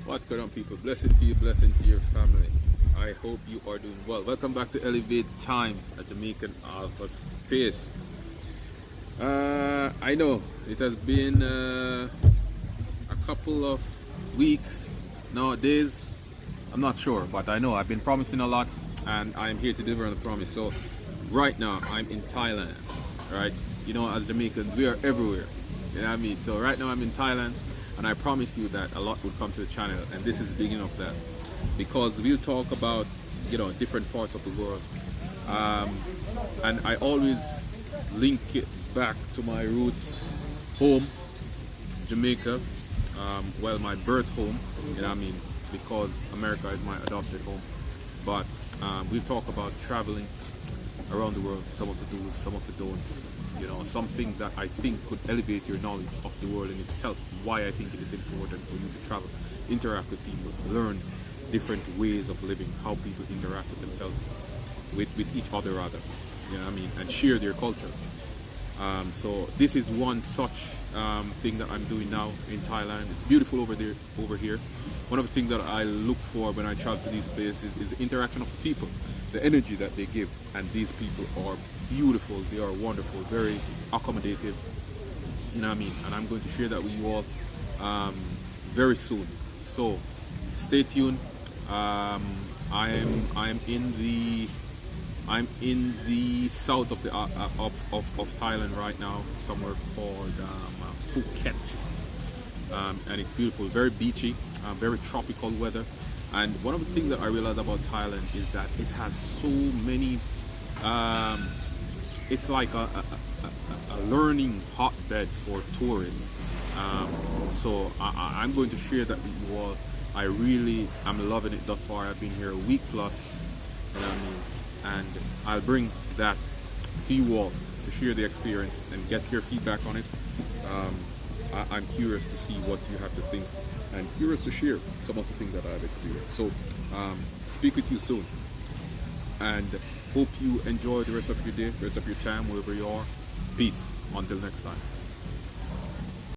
What's going on, people? Blessing to you, blessing to your family. I hope you are doing well. Welcome back to Elevate Time, a Jamaican Alpha Space. I know it has been a couple of weeks, no days. I'm not sure, but I know I've been promising a lot, and I'm here to deliver on the promise. So, right now I'm in Thailand. Right? You know, as Jamaicans, we are everywhere. You know what I mean? So right now I'm in Thailand. And I promised you that a lot would come to the channel, and this is the beginning of that, because we'll talk about, you know, different parts of the world, and I always link it back to my roots, home, Jamaica, well, my birth home, you know what I mean, because America is my adopted home. But we'll talk about traveling around the world, some of the do's, some of the don'ts, you know, something that I think could elevate your knowledge of the world in itself, why I think it is important for you to travel, interact with people, learn different ways of living, how people interact with themselves, with each other rather, you know what I mean, and share their culture. So this is one such thing that I'm doing now in Thailand. It's beautiful over here. One of the things that I look for when I travel to these places is the interaction of the people, the energy that they give, and these people are beautiful, they are wonderful, very accommodative, you know what I mean, and I'm going to share that with you all very soon. So stay tuned. I'm in the south of the of Thailand right now, somewhere called Phuket, and it's beautiful, very beachy, very tropical weather. And one of the things that I realized about Thailand is that it has so many, it's like a learning hotbed for tourism. So I'm going to share that with you all. I really am loving it thus far. I've been here a week plus, you know what I mean? And I'll bring that to you all to share the experience and get your feedback on it. I'm curious to see what you have to think, and curious to share some of the things that I've experienced. So speak with you soon, and hope you enjoy the rest of your day, the rest of your time, wherever you are. Peace until next time.